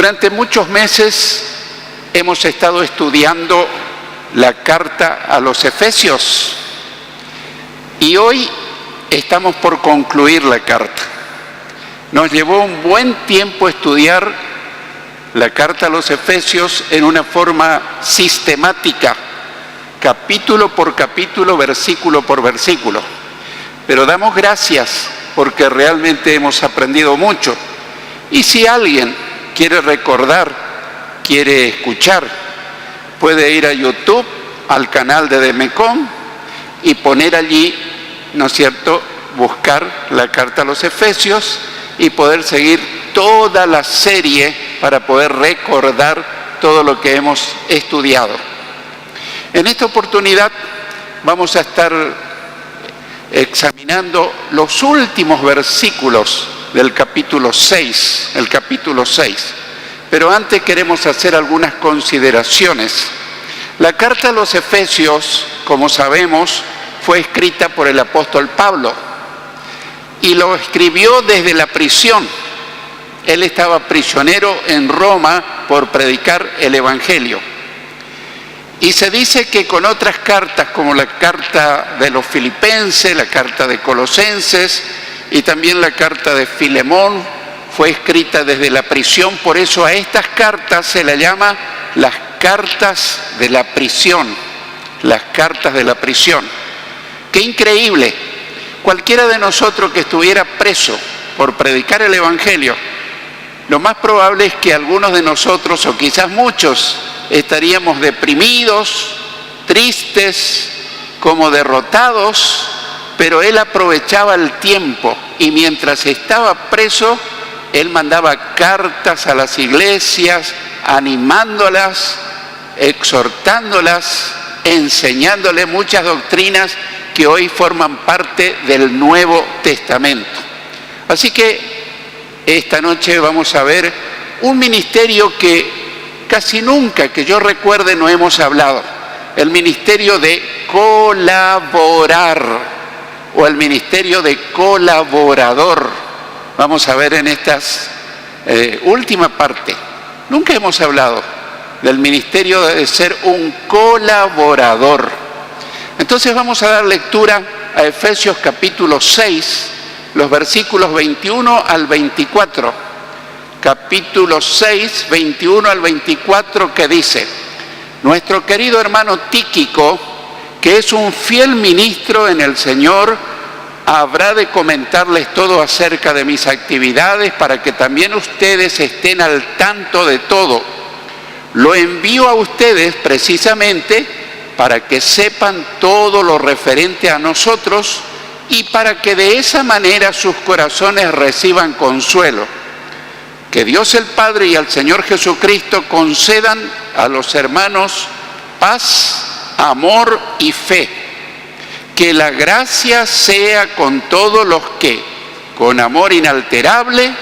Durante muchos meses hemos estado estudiando la carta a los Efesios y hoy estamos por concluir la carta. Nos llevó un buen tiempo estudiar la carta a los Efesios en una forma sistemática, capítulo por capítulo, versículo por versículo. Pero damos gracias porque realmente hemos aprendido mucho. Y si alguien quiere recordar, quiere escuchar, puede ir a YouTube, al canal de Demecón y poner allí, ¿no es cierto?, buscar la carta a los Efesios y poder seguir toda la serie para poder recordar todo lo que hemos estudiado. En esta oportunidad vamos a estar examinando los últimos versículos del capítulo 6, el capítulo 6. Pero antes queremos hacer algunas consideraciones. La carta a los Efesios, como sabemos, fue escrita por el apóstol Pablo y lo escribió desde la prisión. Él estaba prisionero en Roma por predicar el Evangelio. Y se dice que con otras cartas, como la carta de los Filipenses, la carta de Colosenses y también la carta de Filemón, fue escrita desde la prisión. Por eso a estas cartas se le llama las cartas de la prisión, las cartas de la prisión. ¡Qué increíble! Cualquiera de nosotros que estuviera preso por predicar el Evangelio, lo más probable es que algunos de nosotros, o quizás muchos, estaríamos deprimidos, tristes, como derrotados, pero él aprovechaba el tiempo y mientras estaba preso, él mandaba cartas a las iglesias, animándolas, exhortándolas, enseñándoles muchas doctrinas que hoy forman parte del Nuevo Testamento. Así que esta noche vamos a ver un ministerio que casi nunca, que yo recuerde, no hemos hablado. El ministerio de colaborar o el ministerio de colaborador. Vamos a ver en esta última parte. Nunca hemos hablado del ministerio de ser un colaborador. Entonces vamos a dar lectura a Efesios capítulo 6, los versículos 21 al 24. Capítulo 6, 21 al 24, que dice: nuestro querido hermano Tíquico, que es un fiel ministro en el Señor, habrá de comentarles todo acerca de mis actividades para que también ustedes estén al tanto de todo. Lo envío a ustedes precisamente para que sepan todo lo referente a nosotros y para que de esa manera sus corazones reciban consuelo. Que Dios el Padre y al Señor Jesucristo concedan a los hermanos paz, amor y fe. Que la gracia sea con todos los que, con amor inalterable,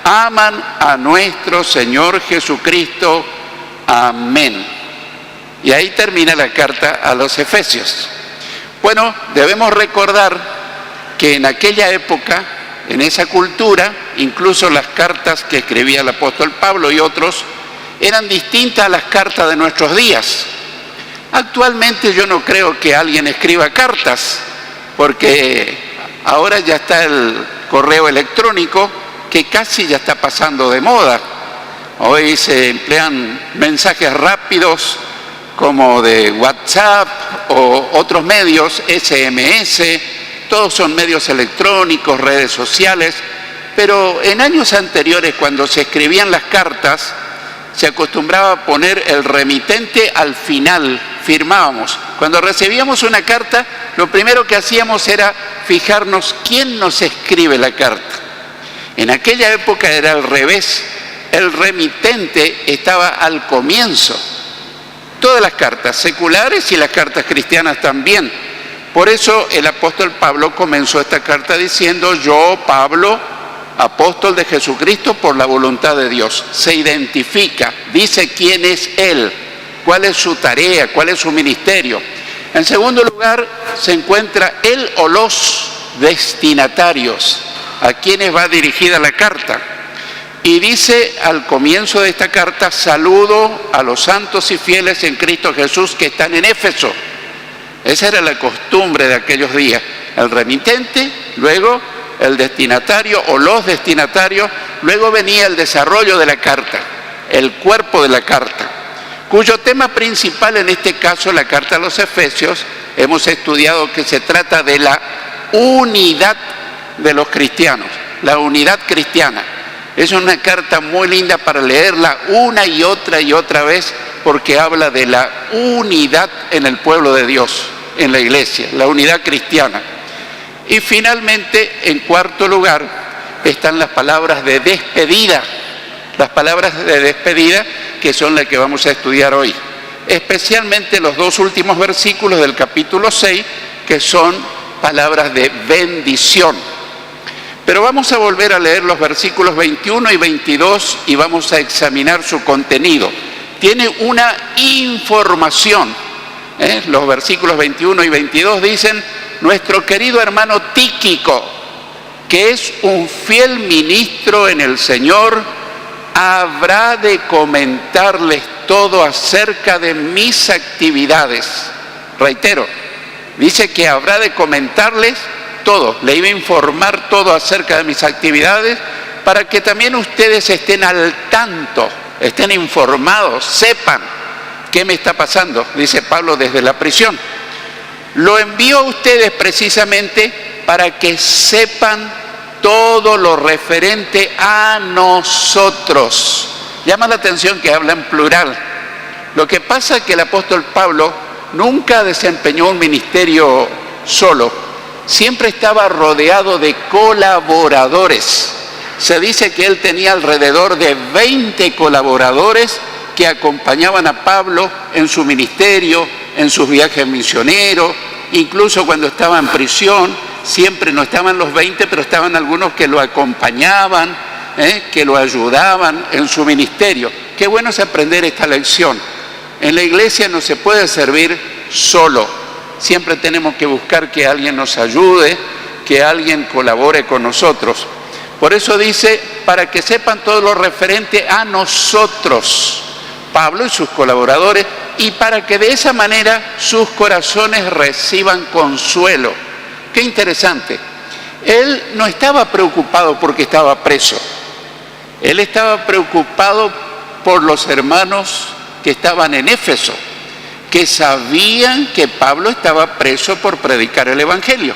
aman a nuestro Señor Jesucristo. Amén. Y ahí termina la carta a los Efesios. Bueno, debemos recordar que en aquella época, en esa cultura, incluso las cartas que escribía el apóstol Pablo y otros, eran distintas a las cartas de nuestros días. Actualmente yo no creo que alguien escriba cartas, porque ahora ya está el correo electrónico, que casi ya está pasando de moda. Hoy se emplean mensajes rápidos como de WhatsApp o otros medios, SMS, todos son medios electrónicos, redes sociales, pero en años anteriores, cuando se escribían las cartas, se acostumbraba a poner el remitente al final, firmábamos. Cuando recibíamos una carta, lo primero que hacíamos era fijarnos quién nos escribe la carta. En aquella época era al revés, el remitente estaba al comienzo. Todas las cartas seculares y las cartas cristianas también. Por eso el apóstol Pablo comenzó esta carta diciendo: yo, Pablo, apóstol de Jesucristo por la voluntad de Dios. Se identifica, dice quién es él, cuál es su tarea, cuál es su ministerio. En segundo lugar, se encuentra él o los destinatarios, a quienes va dirigida la carta. Y dice al comienzo de esta carta: saludo a los santos y fieles en Cristo Jesús que están en Éfeso. Esa era la costumbre de aquellos días. El remitente, luego el destinatario o los destinatarios, luego venía el desarrollo de la carta, el cuerpo de la carta, cuyo tema principal, en este caso la carta a los Efesios, hemos estudiado que se trata de la unidad de los cristianos, la unidad cristiana. Es una carta muy linda para leerla una y otra vez, porque habla de la unidad en el pueblo de Dios, en la iglesia, la unidad cristiana. Y finalmente, en cuarto lugar, están las palabras de despedida, que son las que vamos a estudiar hoy, especialmente los dos últimos versículos del capítulo 6, que son palabras de bendición. Pero vamos a volver a leer los versículos 21 y 22 y vamos a examinar su contenido. Tiene una información. Los versículos 21 y 22 dicen: nuestro querido hermano Tíquico, que es un fiel ministro en el Señor, habrá de comentarles todo acerca de mis actividades. Reitero, dice que habrá de comentarles todo, le iba a informar todo acerca de mis actividades, para que también ustedes estén al tanto, estén informados, sepan qué me está pasando, dice Pablo desde la prisión. Lo envío a ustedes precisamente para que sepan todo lo referente a nosotros. Llama la atención que habla en plural. Lo que pasa es que el apóstol Pablo nunca desempeñó un ministerio solo, siempre estaba rodeado de colaboradores. Se dice que él tenía alrededor de 20 colaboradores que acompañaban a Pablo en su ministerio, en sus viajes misioneros, incluso cuando estaba en prisión. Siempre no estaban los 20, pero estaban algunos que lo acompañaban, que lo ayudaban en su ministerio. Qué bueno es aprender esta lección. En la iglesia no se puede servir solo. Siempre tenemos que buscar que alguien nos ayude, que alguien colabore con nosotros. Por eso dice, para que sepan todo lo referente a nosotros, Pablo y sus colaboradores, y para que de esa manera sus corazones reciban consuelo. Qué interesante. Él no estaba preocupado porque estaba preso. Él estaba preocupado por los hermanos que estaban en Éfeso, que sabían que Pablo estaba preso por predicar el Evangelio.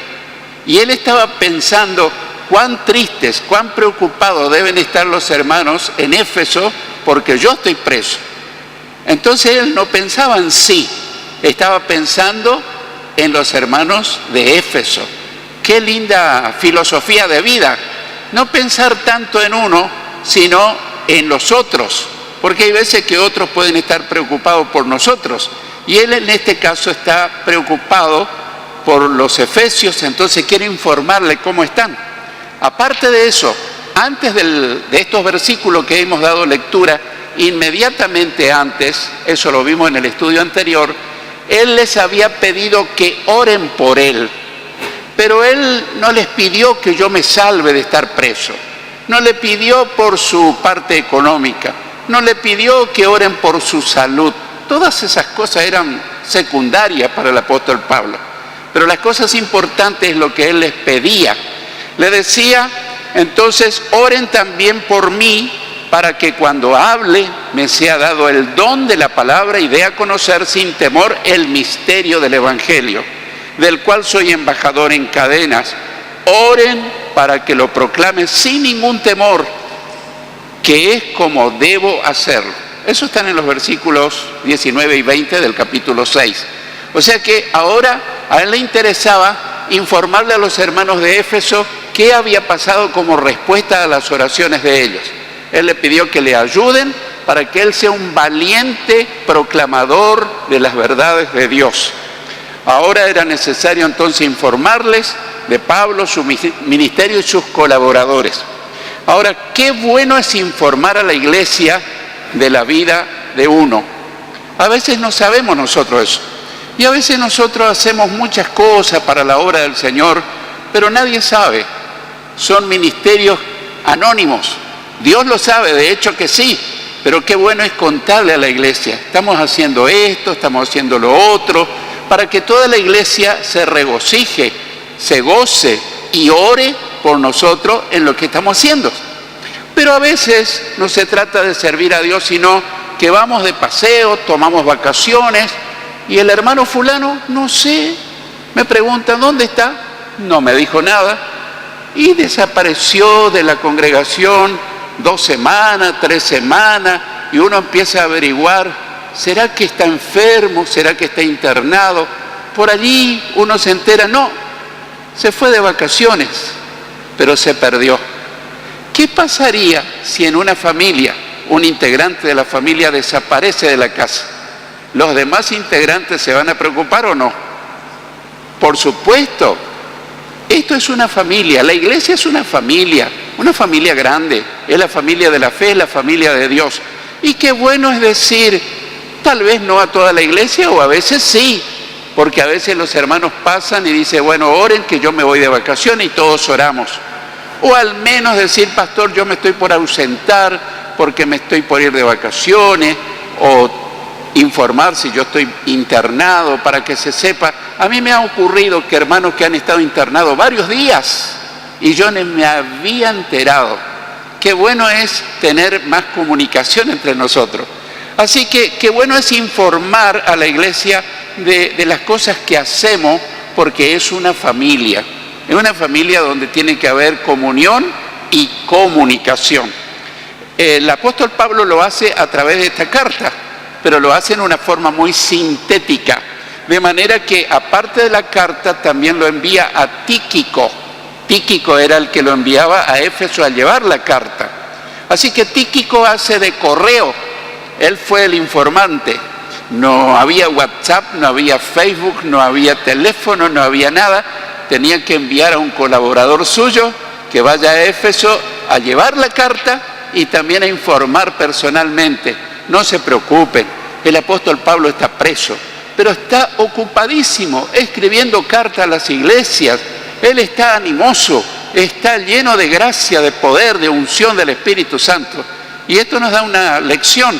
Y él estaba pensando cuán tristes, cuán preocupados deben estar los hermanos en Éfeso porque yo estoy preso. Entonces él no pensaba en sí, estaba pensando en los hermanos de Éfeso. Qué linda filosofía de vida, no pensar tanto en uno, sino en los otros, porque hay veces que otros pueden estar preocupados por nosotros, y él en este caso está preocupado por los efesios, entonces quiere informarle cómo están. Aparte de eso, antes de estos versículos que hemos dado lectura, inmediatamente antes, eso lo vimos en el estudio anterior, él les había pedido que oren por él, pero él no les pidió que yo me salve de estar preso, no le pidió por su parte económica, no le pidió que oren por su salud. Todas esas cosas eran secundarias para el apóstol Pablo, pero las cosas importantes es lo que él les pedía. Le decía, entonces, oren también por mí, para que cuando hable me sea dado el don de la palabra y dé a conocer sin temor el misterio del Evangelio, del cual soy embajador en cadenas. Oren para que lo proclame sin ningún temor, que es como debo hacerlo. Eso está en los versículos 19 y 20 del capítulo 6. O sea que ahora a él le interesaba informarle a los hermanos de Éfeso qué había pasado como respuesta a las oraciones de ellos. Él le pidió que le ayuden para que él sea un valiente proclamador de las verdades de Dios. Ahora era necesario entonces informarles de Pablo, su ministerio y sus colaboradores. Ahora, qué bueno es informar a la iglesia de la vida de uno. A veces no sabemos nosotros eso. Y a veces nosotros hacemos muchas cosas para la obra del Señor, pero nadie sabe. Son ministerios anónimos. Dios lo sabe, de hecho que sí, pero qué bueno es contarle a la iglesia. Estamos haciendo esto, estamos haciendo lo otro, para que toda la iglesia se regocije, se goce y ore por nosotros en lo que estamos haciendo. Pero a veces no se trata de servir a Dios, sino que vamos de paseo, tomamos vacaciones, y el hermano fulano, no sé, me preguntan, ¿dónde está? No me dijo nada, y desapareció de la congregación 2 semanas, 3 semanas, y uno empieza a averiguar, ¿será que está enfermo? ¿Será que está internado? Por allí uno se entera, no, se fue de vacaciones, pero se perdió. ¿Qué pasaría si en una familia, un integrante de la familia desaparece de la casa? ¿Los demás integrantes se van a preocupar o no? Por supuesto. Esto es una familia, la iglesia es una familia grande, es la familia de la fe, es la familia de Dios. Y qué bueno es decir, tal vez no a toda la iglesia, o a veces sí, porque a veces los hermanos pasan y dicen, bueno, oren que yo me voy de vacaciones y todos oramos. O al menos decir, pastor, yo me estoy por ausentar porque me estoy por ir de vacaciones, o informar si yo estoy internado para que se sepa. A mí me ha ocurrido que hermanos que han estado internados varios días y yo no me había enterado. Qué bueno es tener más comunicación entre nosotros. Así que qué bueno es informar a la iglesia de las cosas que hacemos, porque es una familia. Es una familia donde tiene que haber comunión y comunicación. El apóstol Pablo lo hace a través de esta carta, pero lo hace en una forma muy sintética, de manera que aparte de la carta también lo envía a Tíquico. Tíquico era el que lo enviaba a Éfeso a llevar la carta. Así que Tíquico hace de correo, él fue el informante. No había WhatsApp, no había Facebook, no había teléfono, no había nada. Tenía que enviar a un colaborador suyo que vaya a Éfeso a llevar la carta y también a informar personalmente. No se preocupen, el apóstol Pablo está preso, pero está ocupadísimo escribiendo cartas a las iglesias. Él está animoso, está lleno de gracia, de poder, de unción del Espíritu Santo. Y esto nos da una lección.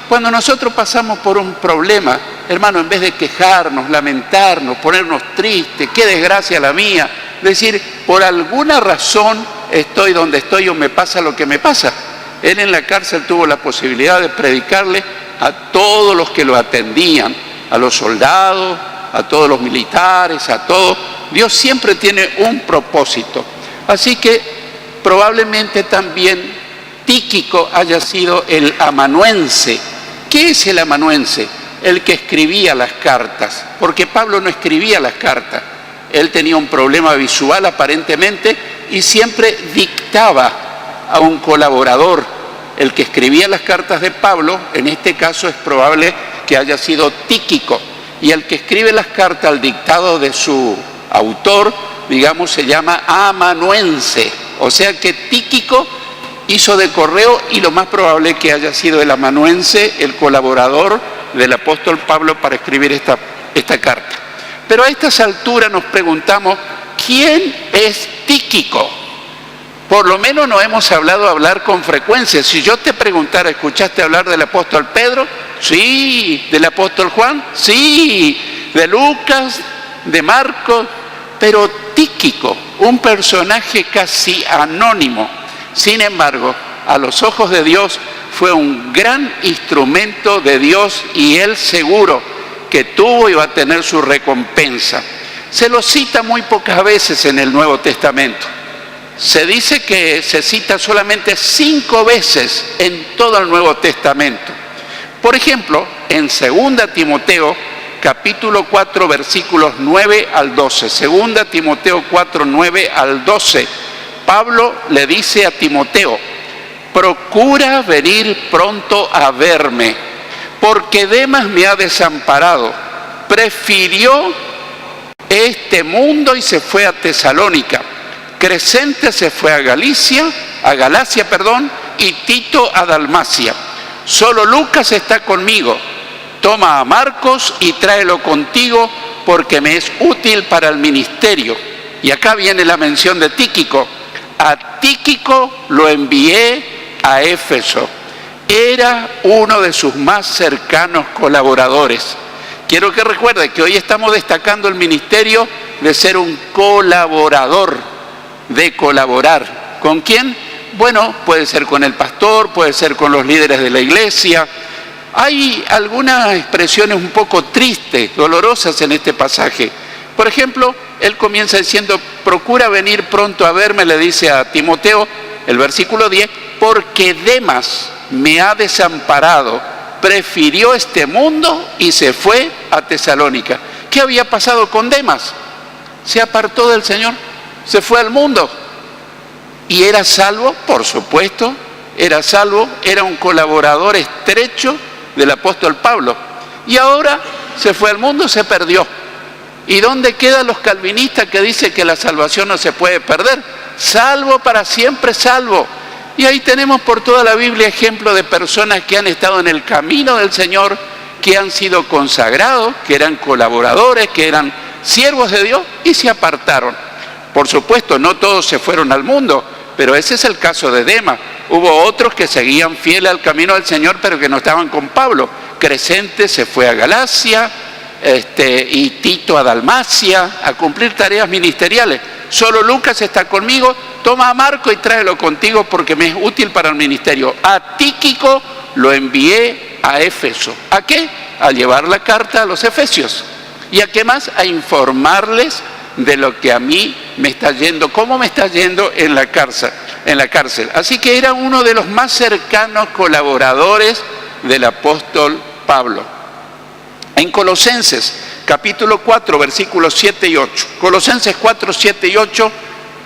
Cuando nosotros pasamos por un problema, hermano, en vez de quejarnos, lamentarnos, ponernos tristes, qué desgracia la mía, decir, por alguna razón estoy donde estoy o me pasa lo que me pasa. Él en la cárcel tuvo la posibilidad de predicarle a todos los que lo atendían, a los soldados, a todos los militares, a todos. Dios siempre tiene un propósito. Así que probablemente también Tíquico haya sido el amanuense. ¿Qué es el amanuense? El que escribía las cartas, porque Pablo no escribía las cartas. Él tenía un problema visual aparentemente y siempre dictaba a un colaborador. El que escribía las cartas de Pablo, en este caso es probable que haya sido Tíquico, y el que escribe las cartas al dictado de su autor, digamos, se llama amanuense. O sea que Tíquico hizo de correo y lo más probable es que haya sido el amanuense, el colaborador del apóstol Pablo para escribir esta carta. Pero a estas alturas nos preguntamos, ¿quién es Tíquico? Por lo menos no hemos hablar con frecuencia. Si yo te preguntara, ¿escuchaste hablar del apóstol Pedro? Sí. ¿Del apóstol Juan? Sí. ¿De Lucas? ¿De Marcos? Pero Tíquico, un personaje casi anónimo, sin embargo, a los ojos de Dios fue un gran instrumento de Dios y él seguro que tuvo y va a tener su recompensa. Se lo cita muy pocas veces en el Nuevo Testamento. Se dice que se cita solamente 5 veces en todo el Nuevo Testamento. Por ejemplo, en 2 Timoteo, capítulo 4, versículos 9 al 12. 2 Timoteo 4, 9 al 12. Pablo le dice a Timoteo, procura venir pronto a verme, porque Demas me ha desamparado. Prefirió este mundo y se fue a Tesalónica. Crescente se fue a Galacia, y Tito a Dalmacia. Solo Lucas está conmigo. Toma a Marcos y tráelo contigo, porque me es útil para el ministerio. Y acá viene la mención de Tíquico. A Tíquico lo envié a Éfeso. Era uno de sus más cercanos colaboradores. Quiero que recuerde que hoy estamos destacando el ministerio de ser un colaborador, de colaborar. ¿Con quién? Bueno, puede ser con el pastor, puede ser con los líderes de la iglesia. Hay algunas expresiones un poco tristes, dolorosas en este pasaje. Por ejemplo, él comienza diciendo, procura venir pronto a verme, le dice a Timoteo, el versículo 10, porque Demas me ha desamparado, prefirió este mundo y se fue a Tesalónica. ¿Qué había pasado con Demas? Se apartó del Señor, se fue al mundo. ¿Y era salvo? Por supuesto, era salvo, era un colaborador estrecho del apóstol Pablo. Y ahora se fue al mundo, se perdió. ¿Y dónde quedan los calvinistas que dicen que la salvación no se puede perder? Salvo para siempre, salvo. Y ahí tenemos por toda la Biblia ejemplos de personas que han estado en el camino del Señor, que han sido consagrados, que eran colaboradores, que eran siervos de Dios y se apartaron. Por supuesto, no todos se fueron al mundo, pero ese es el caso de Demas. Hubo otros que seguían fieles al camino del Señor, pero que no estaban con Pablo. Crescente se fue a Galacia, y Tito a Dalmacia, a cumplir tareas ministeriales. Solo Lucas está conmigo, toma a Marco y tráelo contigo porque me es útil para el ministerio. A Tíquico lo envié a Éfeso. ¿A qué? A llevar la carta a los efesios. ¿Y a qué más? A informarles de lo que a mí me está yendo, cómo me está yendo en la cárcel. Así que era uno de los más cercanos colaboradores del apóstol Pablo. En Colosenses, capítulo 4, versículos 7 y 8. Colosenses 4, 7 y 8,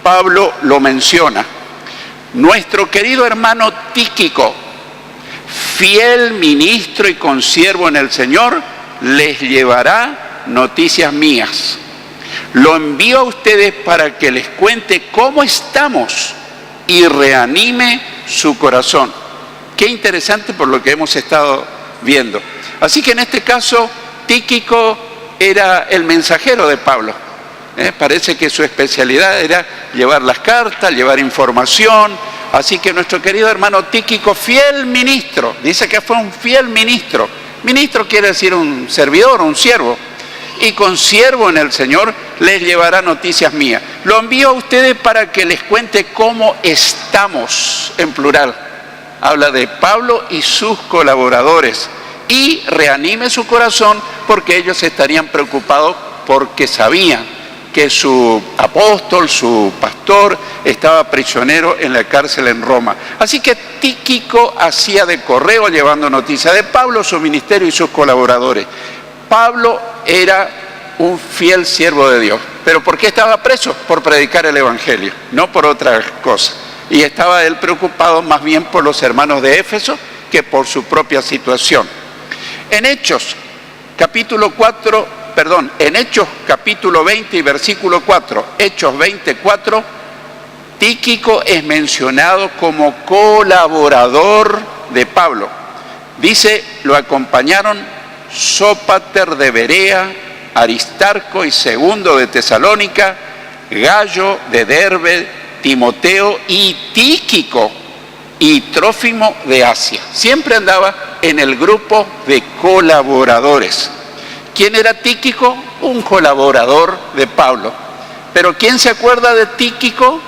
Pablo lo menciona. Nuestro querido hermano Tíquico, fiel ministro y consiervo en el Señor, les llevará noticias mías. Lo envío a ustedes para que les cuente cómo estamos y reanime su corazón. Qué interesante por lo que hemos estado viendo. Así que en este caso, Tíquico era el mensajero de Pablo. Parece que su especialidad era llevar las cartas, llevar información. Así que nuestro querido hermano Tíquico, fiel ministro, dice que fue un fiel ministro. Ministro quiere decir un servidor, un siervo. Y consiervo en el Señor, les llevará noticias mías. Lo envío a ustedes para que les cuente cómo estamos, en plural. Habla de Pablo y sus colaboradores. Y reanime su corazón porque ellos estarían preocupados porque sabían que su apóstol, su pastor, estaba prisionero en la cárcel en Roma. Así que Tíquico hacía de correo llevando noticias de Pablo, su ministerio y sus colaboradores. Pablo era un fiel siervo de Dios. ¿Pero por qué estaba preso? Por predicar el Evangelio, no por otra cosa. Y estaba él preocupado más bien por los hermanos de Éfeso que por su propia situación. En Hechos capítulo 20 y versículo 4, Hechos 24, Tíquico es mencionado como colaborador de Pablo. Dice, lo acompañaron Sópater de Berea, Aristarco y Segundo de Tesalónica, Gallo de Derbe, Timoteo y Tíquico y Trófimo de Asia. Siempre andaba en el grupo de colaboradores. ¿Quién era Tíquico? Un colaborador de Pablo. ¿Pero quién se acuerda de Tíquico?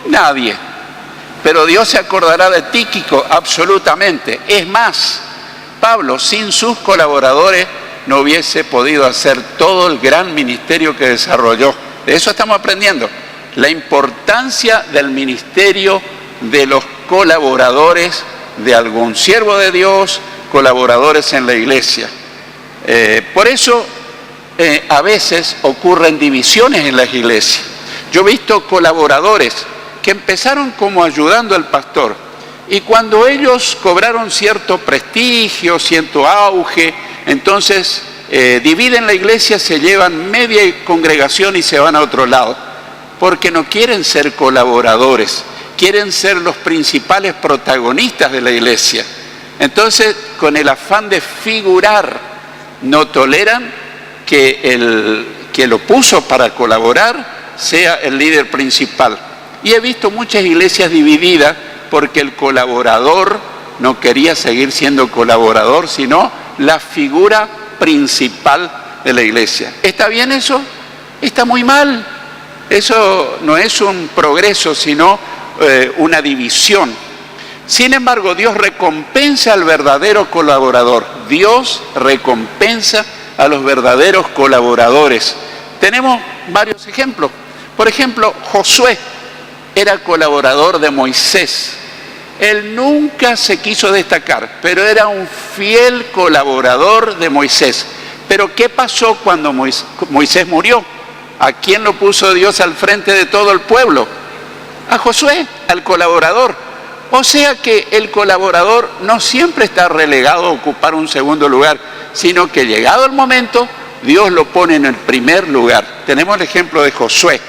Nadie. Pero Dios se acordará de Tíquico absolutamente. Es más, Pablo sin sus colaboradores no hubiese podido hacer todo el gran ministerio que desarrolló. De eso estamos aprendiendo. La importancia del ministerio de los colaboradores de algún siervo de Dios, colaboradores en la iglesia. Por eso a veces ocurren divisiones en las iglesias. Yo he visto colaboradores que empezaron como ayudando al pastor y cuando ellos cobraron cierto prestigio, cierto auge, entonces dividen la iglesia, se llevan media congregación y se van a otro lado, porque no quieren ser colaboradores, quieren ser los principales protagonistas de la iglesia. Entonces, con el afán de figurar, no toleran que el que lo puso para colaborar sea el líder principal. Y he visto muchas iglesias divididas porque el colaborador no quería seguir siendo colaborador, sino la figura principal de la iglesia. ¿Está bien eso? Está muy mal. Eso no es un progreso, sino una división. Sin embargo, Dios recompensa al verdadero colaborador. Dios recompensa a los verdaderos colaboradores. Tenemos varios ejemplos. Por ejemplo, Josué era colaborador de Moisés. Él nunca se quiso destacar, pero era un fiel colaborador de Moisés. Pero ¿qué pasó cuando Moisés murió? ¿A quién lo puso Dios al frente de todo el pueblo? A Josué, al colaborador. O sea que el colaborador no siempre está relegado a ocupar un segundo lugar, sino que llegado el momento, Dios lo pone en el primer lugar. Tenemos el ejemplo de Josué.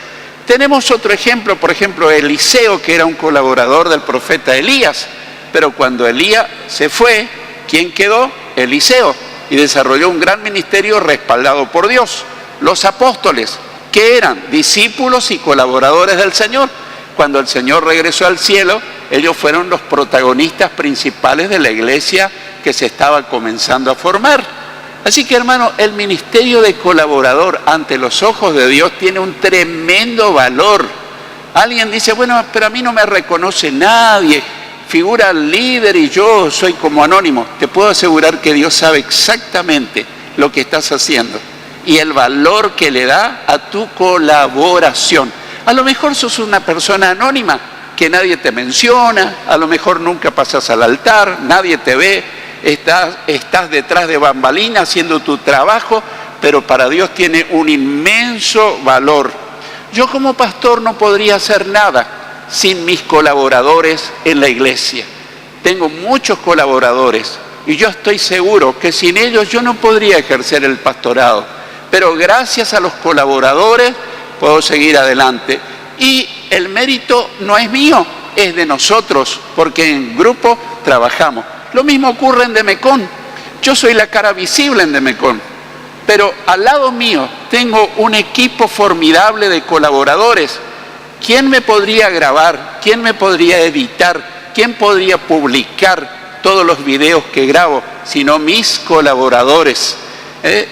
Tenemos otro ejemplo, por ejemplo, Eliseo, que era un colaborador del profeta Elías. Pero cuando Elías se fue, ¿quién quedó? Eliseo. Y desarrolló un gran ministerio respaldado por Dios. Los apóstoles, que eran discípulos y colaboradores del Señor. Cuando el Señor regresó al cielo, ellos fueron los protagonistas principales de la iglesia que se estaba comenzando a formar. Así que, hermano, el ministerio de colaborador ante los ojos de Dios tiene un tremendo valor. Alguien dice, bueno, pero a mí no me reconoce nadie, figura líder y yo soy como anónimo. Te puedo asegurar que Dios sabe exactamente lo que estás haciendo y el valor que le da a tu colaboración. A lo mejor sos una persona anónima, que nadie te menciona, a lo mejor nunca pasas al altar, nadie te ve, estás detrás de bambalinas haciendo tu trabajo, pero para Dios tiene un inmenso valor. Yo como pastor no podría hacer nada sin mis colaboradores en la iglesia. Tengo muchos colaboradores y yo estoy seguro que sin ellos yo no podría ejercer el pastorado, pero gracias a los colaboradores puedo seguir adelante. Y el mérito no es mío, es de nosotros, porque en grupo trabajamos. Lo mismo ocurre en Demecón. Yo soy la cara visible en Demecón, pero al lado mío tengo un equipo formidable de colaboradores. ¿Quién me podría grabar? ¿Quién me podría editar? ¿Quién podría publicar todos los videos que grabo? Sino mis colaboradores.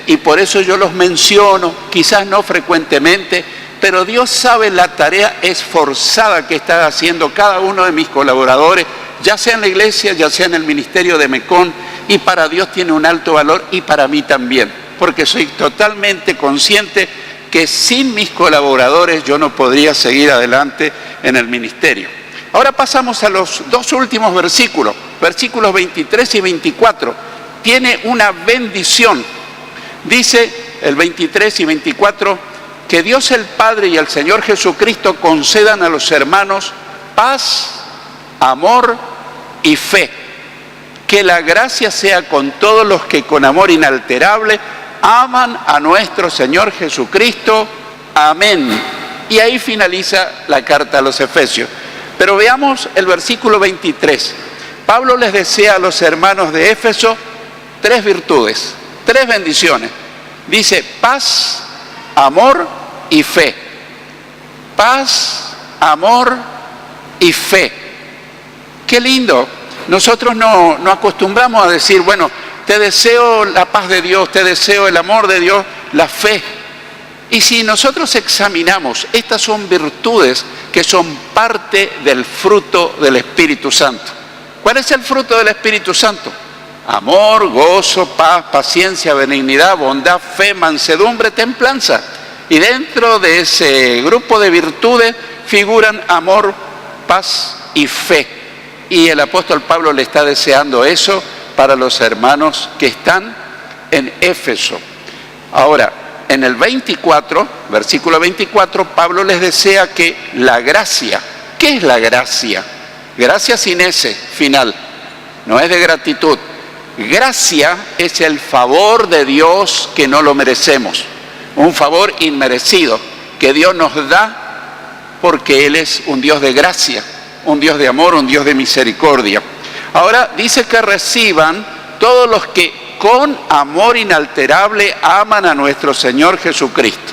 Y por eso yo los menciono, quizás no frecuentemente, pero Dios sabe la tarea esforzada que está haciendo cada uno de mis colaboradores, ya sea en la iglesia, ya sea en el ministerio de Mecón, y para Dios tiene un alto valor y para mí también, porque soy totalmente consciente que sin mis colaboradores yo no podría seguir adelante en el ministerio. Ahora pasamos a los dos últimos versículos, versículos 23 y 24. Tiene una bendición. Dice el 23 y 24, que Dios el Padre y el Señor Jesucristo concedan a los hermanos paz, amor y fe. Que la gracia sea con todos los que con amor inalterable aman a nuestro Señor Jesucristo. Amén. Y ahí finaliza la carta a los Efesios. Pero veamos el versículo 23. Pablo les desea a los hermanos de Éfeso tres virtudes, tres bendiciones. Dice paz, amor y fe. Paz, amor y fe. Qué lindo. Nosotros no acostumbramos a decir, bueno, te deseo la paz de Dios, te deseo el amor de Dios, la fe. Y si nosotros examinamos, estas son virtudes que son parte del fruto del Espíritu Santo. ¿Cuál es el fruto del Espíritu Santo? Amor, gozo, paz, paciencia, benignidad, bondad, fe, mansedumbre, templanza. Y dentro de ese grupo de virtudes figuran amor, paz y fe. Y el apóstol Pablo le está deseando eso para los hermanos que están en Éfeso. Ahora, en el 24, versículo 24, Pablo les desea que la gracia, ¿qué es la gracia? Gracia sin ese final, no es de gratitud. Gracia es el favor de Dios que no lo merecemos. Un favor inmerecido que Dios nos da porque Él es un Dios de gracia, un Dios de amor, un Dios de misericordia. Ahora dice que reciban todos los que con amor inalterable aman a nuestro Señor Jesucristo.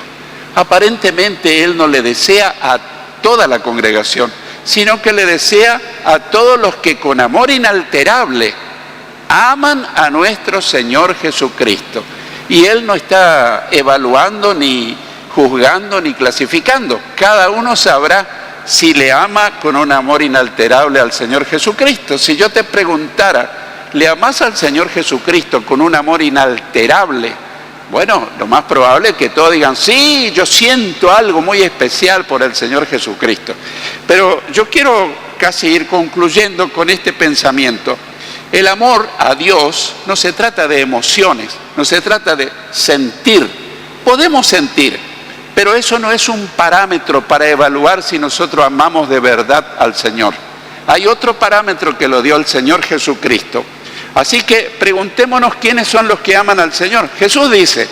Aparentemente Él no le desea a toda la congregación, sino que le desea a todos los que con amor inalterable aman a nuestro Señor Jesucristo. Y Él no está evaluando, ni juzgando, ni clasificando. Cada uno sabrá si le ama con un amor inalterable al Señor Jesucristo. Si yo te preguntara, ¿le amás al Señor Jesucristo con un amor inalterable? Bueno, lo más probable es que todos digan, sí, yo siento algo muy especial por el Señor Jesucristo. Pero yo quiero casi ir concluyendo con este pensamiento. El amor a Dios no se trata de emociones, no se trata de sentir. Podemos sentir, pero eso no es un parámetro para evaluar si nosotros amamos de verdad al Señor. Hay otro parámetro que lo dio el Señor Jesucristo. Así que preguntémonos quiénes son los que aman al Señor. Jesús dice,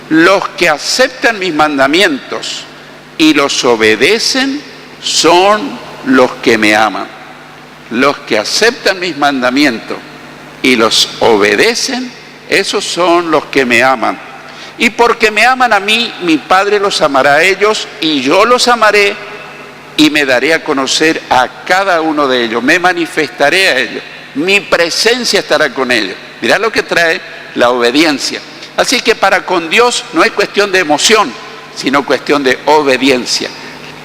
los que aceptan mis mandamientos y los obedecen son los que me aman. Los que aceptan mis mandamientos y los obedecen, esos son los que me aman. Y porque me aman a mí, mi Padre los amará a ellos y yo los amaré y me daré a conocer a cada uno de ellos. Me manifestaré a ellos. Mi presencia estará con ellos. Mirá lo que trae la obediencia. Así que para con Dios no es cuestión de emoción, sino cuestión de obediencia.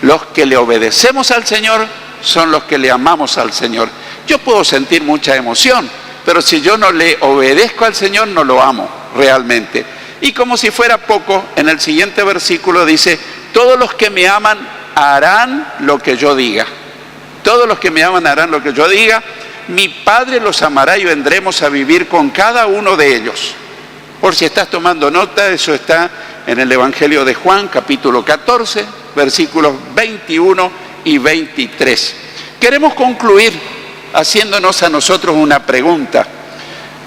Los que le obedecemos al Señor son los que le amamos al Señor. Yo puedo sentir mucha emoción, pero si yo no le obedezco al Señor, no lo amo realmente. Y como si fuera poco, en el siguiente versículo dice, todos los que me aman harán lo que yo diga. Todos los que me aman harán lo que yo diga. Mi Padre los amará y vendremos a vivir con cada uno de ellos. Por si estás tomando nota, eso está en el Evangelio de Juan, capítulo 14, versículos 21 y 23. Queremos concluir haciéndonos a nosotros una pregunta.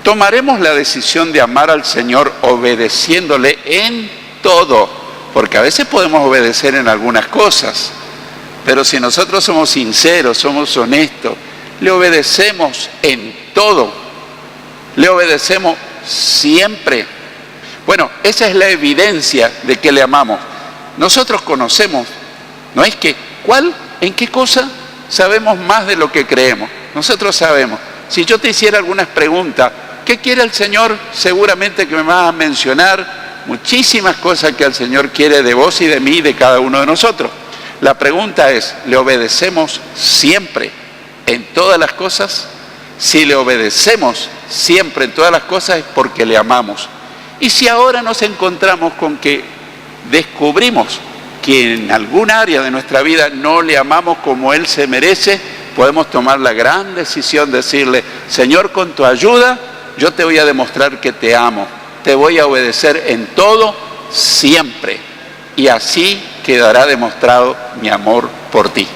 ¿Tomaremos la decisión de amar al Señor obedeciéndole en todo? Porque a veces podemos obedecer en algunas cosas, pero si nosotros somos sinceros, somos honestos, le obedecemos en todo, le obedecemos siempre. Bueno, esa es la evidencia de que le amamos. Nosotros conocemos, no es que, ¿cuál? ¿En qué cosa sabemos más de lo que creemos? Nosotros sabemos. Si yo te hiciera algunas preguntas, ¿qué quiere el Señor? Seguramente que me vas a mencionar muchísimas cosas que el Señor quiere de vos y de mí y de cada uno de nosotros. La pregunta es, ¿le obedecemos siempre en todas las cosas? Si le obedecemos siempre en todas las cosas es porque le amamos. Y si ahora nos encontramos con que descubrimos que en algún área de nuestra vida no le amamos como Él se merece, podemos tomar la gran decisión de decirle, Señor, con tu ayuda, yo te voy a demostrar que te amo, te voy a obedecer en todo, siempre, y así quedará demostrado mi amor por ti.